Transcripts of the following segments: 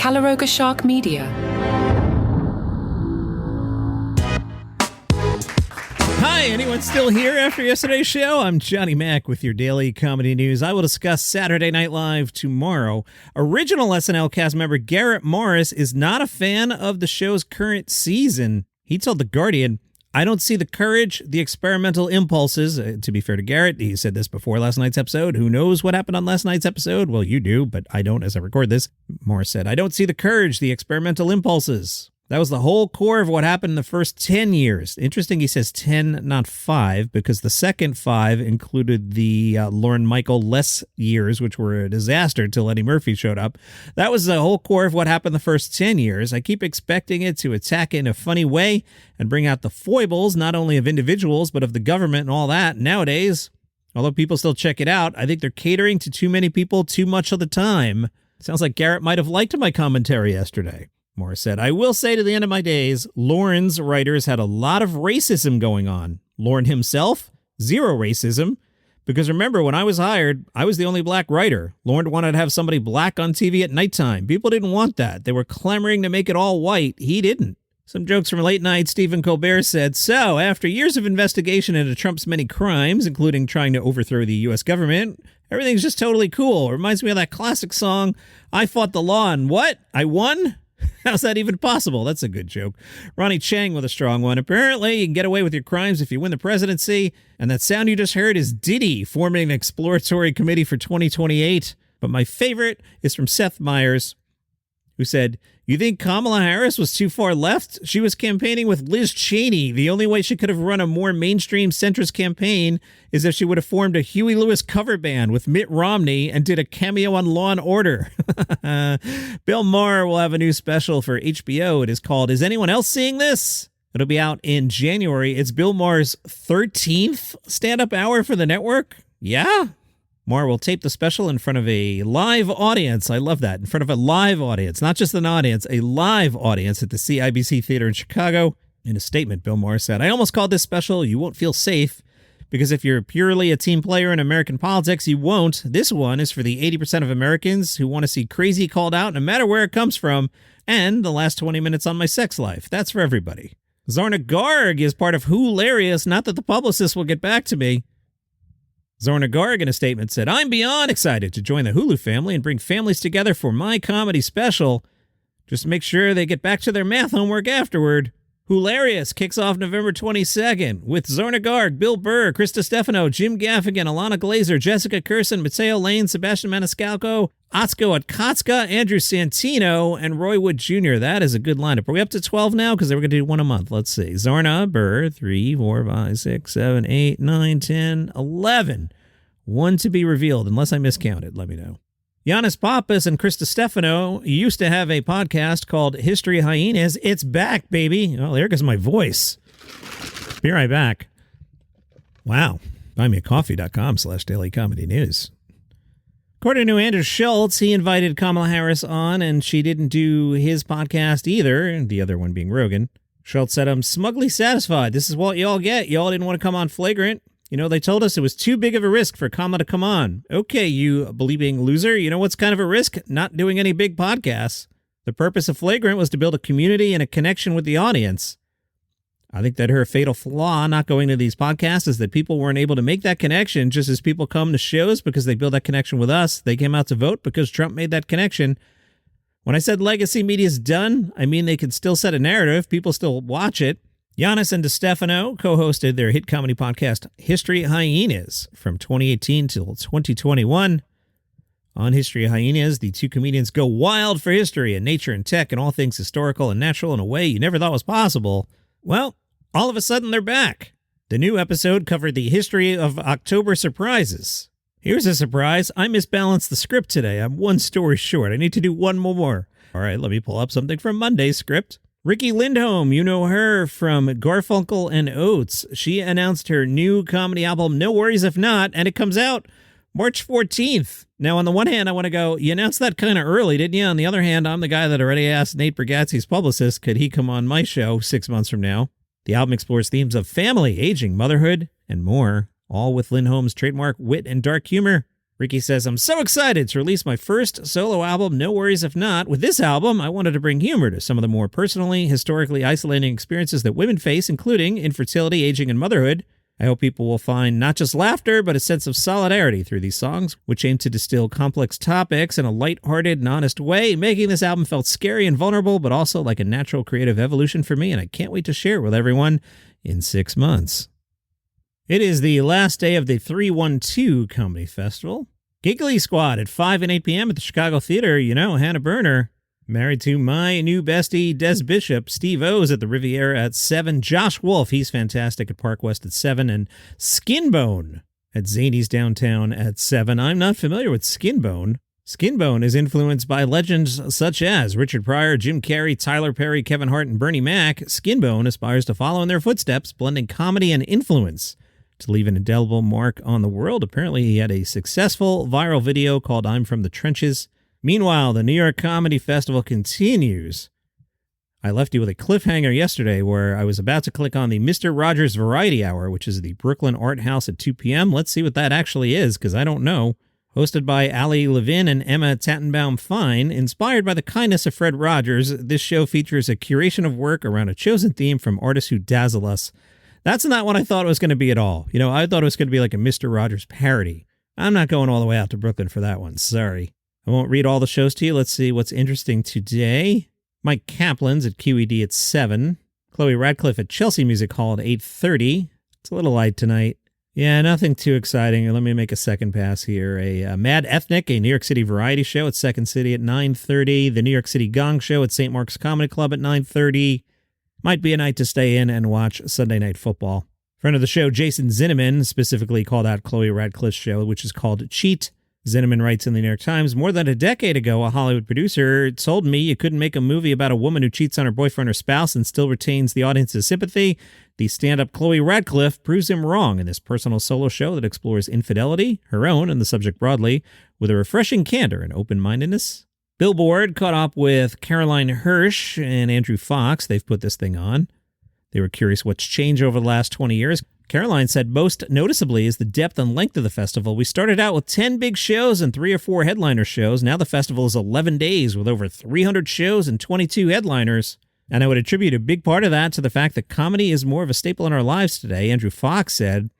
Calaroga Shark Media. Hi, anyone still here after yesterday's show? I'm Johnny Mac with your daily comedy news. I will discuss Saturday Night Live tomorrow. Original SNL cast member Garrett Morris is not a fan of the show's current season. He told The Guardian, "I don't see the courage, the experimental impulses." To be fair to Garrett, he said this before last night's episode. Who knows what happened on last night's episode? Well, you do, but I don't as I record this. Morris said, "I don't see the courage, the experimental impulses." That was the whole core of what happened in the first 10 years. Interesting, he says 10, not 5, because the second 5 included the Lorne Michael less years, which were a disaster until Eddie Murphy showed up. That was the whole core of what happened the first 10 years. I keep expecting it to attack it in a funny way and bring out the foibles, not only of individuals, but of the government and all that. Nowadays, although people still check it out, I think they're catering to too many people too much of the time. Sounds like Garrett might have liked my commentary yesterday. Morris said, "I will say to the end of my days, Lorne's writers had a lot of racism going on. Lorne himself, zero racism. Because remember, when I was hired, I was the only black writer. Lorne wanted to have somebody black on TV at nighttime. People didn't want that. They were clamoring to make it all white. He didn't." Some jokes from late night. Stephen Colbert said, "So, after years of investigation into Trump's many crimes, including trying to overthrow the U.S. government, everything's just totally cool. It reminds me of that classic song, I Fought the Law and What? I Won? How's that even possible?" That's a good joke. Ronnie Chang with a strong one. "Apparently, you can get away with your crimes if you win the presidency. And that sound you just heard is Diddy forming an exploratory committee for 2028. But my favorite is from Seth Meyers, who said, "You think Kamala Harris was too far left? She was campaigning with Liz Cheney. The only way she could have run a more mainstream centrist campaign is if she would have formed a Huey Lewis cover band with Mitt Romney and did a cameo on Law and Order." Bill Maher will have a new special for HBO. It is called Is Anyone Else Seeing This? It'll be out in January. It's Bill Maher's 13th stand-up hour for the network. Yeah. Maher will tape the special in front of a live audience. I love that. In front of a live audience, not just an audience, a live audience at the CIBC Theater in Chicago. In a statement, Bill Maher said, "I almost called this special You Won't Feel Safe, because if you're purely a team player in American politics, you won't. This one is for the 80% of Americans who want to see crazy called out no matter where it comes from, and the last 20 minutes on my sex life. That's for everybody." Zorna Garg is part of Hularious, not that the publicist will get back to me. Zorna Garg in a statement said, "I'm beyond excited to join the Hulu family and bring families together for my comedy special. Just make sure they get back to their math homework afterward." Hularious kicks off November 22nd with Zorna Garg, Bill Burr, Krista Stefano, Jim Gaffigan, Alana Glazer, Jessica Curson, Mateo Lane, Sebastian Maniscalco, Atsuko Akatsuka, Andrew Santino, and Roy Wood Jr. That is a good lineup. Are we up to 12 now? Because we're going to do one a month. Let's see. Zorna, Burr, 3, 4, 5, 6, 7, 8, 9, 10, 11. One to be revealed, unless I miscounted. Let me know. Giannis Pappas and Krista Stefano used to have a podcast called History Hyenas. It's back, baby. Oh, there goes my voice. Be right back. Wow. BuyMeACoffee.com/dailycomedynews. According to Andrew Schultz, he invited Kamala Harris on, and she didn't do his podcast either, the other one being Rogan. Schultz said, "I'm smugly satisfied. This is what y'all get. Y'all didn't want to come on Flagrant. You know, they told us it was too big of a risk for Kamala to come on. Okay, you believing loser. You know what's kind of a risk? Not doing any big podcasts. The purpose of Flagrant was to build a community and a connection with the audience. I think that her fatal flaw not going to these podcasts is that people weren't able to make that connection, just as people come to shows because they build that connection with us. They came out to vote because Trump made that connection. When I said legacy media is done, I mean they can still set a narrative. People still watch it." Giannis and DeStefano co-hosted their hit comedy podcast, History Hyenas, from 2018 till 2021. On History Hyenas, the two comedians go wild for history and nature and tech and all things historical and natural in a way you never thought was possible. Well, all of a sudden they're back. The new episode covered the history of October surprises. Here's a surprise. I misbalanced the script today. I'm one story short. I need to do one more. All right, let me pull up something from Monday's script. Ricky Lindholm, you know her from Garfunkel and Oates. She announced her new comedy album, No Worries If Not, and it comes out March 14th. Now, on the one hand, I want to go, you announced that kind of early, didn't you? On the other hand, I'm the guy that already asked Nate Bargatze's publicist, could he come on my show 6 months from now? The album explores themes of family, aging, motherhood, and more, all with Lindholm's trademark wit and dark humor. Ricky says, I'm so excited to release my first solo album, No Worries If Not. With this album, I wanted to bring humor to some of the more personally, historically isolating experiences that women face, including infertility, aging, and motherhood. I hope people will find not just laughter, but a sense of solidarity through these songs, which aim to distill complex topics in a lighthearted and honest way. Making this album felt scary and vulnerable, but also like a natural creative evolution for me, and I can't wait to share it with everyone in 6 months. It is the last day of the 312 Comedy Festival. Giggly Squad at 5 and 8 p.m. at the Chicago Theater. You know, Hannah Berner. Married to my new bestie, Des Bishop. Steve O's at the Riviera at 7. Josh Wolf, he's fantastic at Park West at 7. And Skinbone at Zany's Downtown at 7. I'm not familiar with Skinbone. Skinbone is influenced by legends such as Richard Pryor, Jim Carrey, Tyler Perry, Kevin Hart, and Bernie Mac. Skinbone aspires to follow in their footsteps, blending comedy and influence to leave an indelible mark on the world. Apparently, he had a successful viral video called I'm From the Trenches. Meanwhile, the New York Comedy Festival continues. I left you with a cliffhanger yesterday where I was about to click on the Mr. Rogers Variety Hour, which is the Brooklyn Art House at 2 p.m. Let's see what that actually is, because I don't know. Hosted by Ali Levin and Emma Tattenbaum-Fine, inspired by the kindness of Fred Rogers, this show features a curation of work around a chosen theme from artists who dazzle us. That's not what I thought it was going to be at all. You know, I thought it was going to be like a Mr. Rogers parody. I'm not going all the way out to Brooklyn for that one. Sorry. I won't read all the shows to you. Let's see what's interesting today. Mike Kaplan's at QED at 7. Chloe Radcliffe at Chelsea Music Hall at 8:30. It's a little light tonight. Yeah, nothing too exciting. Let me make a second pass here. A Mad Ethnic, a New York City variety show at Second City at 9:30. The New York City Gong Show at St. Mark's Comedy Club at 9:30. Might be a night to stay in and watch Sunday Night Football. Friend of the show, Jason Zinneman, specifically called out Chloe Radcliffe's show, which is called Cheat. Zinneman writes in the New York Times, more than a decade ago, a Hollywood producer told me you couldn't make a movie about a woman who cheats on her boyfriend or spouse and still retains the audience's sympathy. The stand-up Chloe Radcliffe proves him wrong in this personal solo show that explores infidelity, her own, and the subject broadly, with a refreshing candor and open-mindedness. Billboard caught up with Caroline Hirsch and Andrew Fox. They've put this thing on. They were curious what's changed over the last 20 years. Caroline said most noticeably is the depth and length of the festival. We started out with 10 big shows and 3 or 4 headliner shows. Now the festival is 11 days with over 300 shows and 22 headliners. And I would attribute a big part of that to the fact that comedy is more of a staple in our lives today. Andrew Fox said,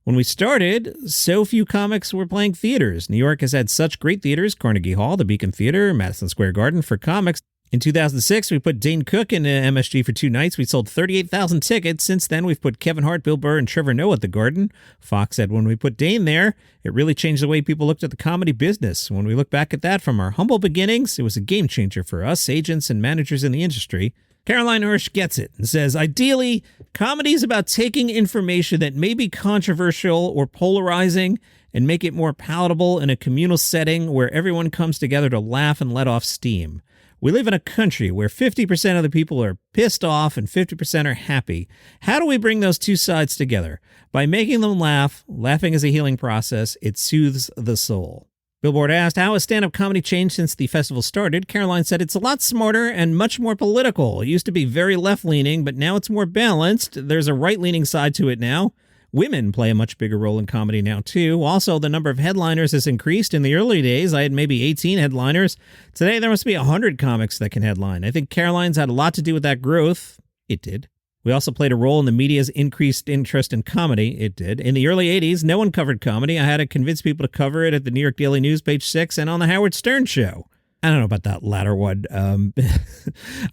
when we started, so few comics were playing theaters. New York has had such great theaters, Carnegie Hall, the Beacon Theater, Madison Square Garden for comics. In 2006, we put Dane Cook in MSG for 2 nights. We sold 38,000 tickets. Since then, we've put Kevin Hart, Bill Burr, and Trevor Noah at the Garden. Fox said when we put Dane there, it really changed the way people looked at the comedy business. When we look back at that from our humble beginnings, it was a game changer for us, agents and managers in the industry. Caroline Hirsch gets it and says, ideally, comedy is about taking information that may be controversial or polarizing and make it more palatable in a communal setting where everyone comes together to laugh and let off steam. We live in a country where 50% of the people are pissed off and 50% are happy. How do we bring those two sides together? By making them laugh. Laughing is a healing process. It soothes the soul. Billboard asked, how has stand-up comedy changed since the festival started? Caroline said, it's a lot smarter and much more political. It used to be very left-leaning, but now it's more balanced. There's a right-leaning side to it now. Women play a much bigger role in comedy now, too. Also, the number of headliners has increased. In the early days, I had maybe 18 headliners. Today, there must be 100 comics that can headline. I think Caroline's had a lot to do with that growth. It did. We also played a role in the media's increased interest in comedy. It did. In the early 80s, no one covered comedy. I had to convince people to cover it at the New York Daily News, page 6, and on the Howard Stern Show. I don't know about that latter one.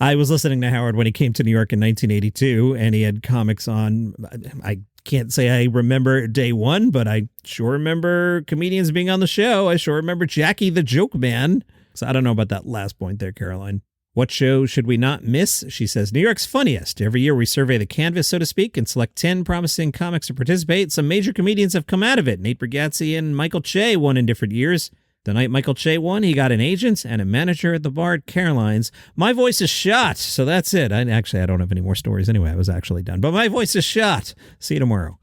I was listening to Howard when he came to New York in 1982, and he had comics on. I can't say I remember day one, but I sure remember comedians being on the show. I sure remember Jackie the Joke Man. So I don't know about that last point there, Caroline. What show should we not miss? She says, New York's funniest. Every year we survey the canvas, so to speak, and select 10 promising comics to participate. Some major comedians have come out of it. Nate Bargatze and Michael Che won in different years. The night Michael Che won, he got an agent and a manager at the bar at Caroline's. My voice is shot, so that's it. I don't have any more stories anyway. I was actually done. But my voice is shot. See you tomorrow.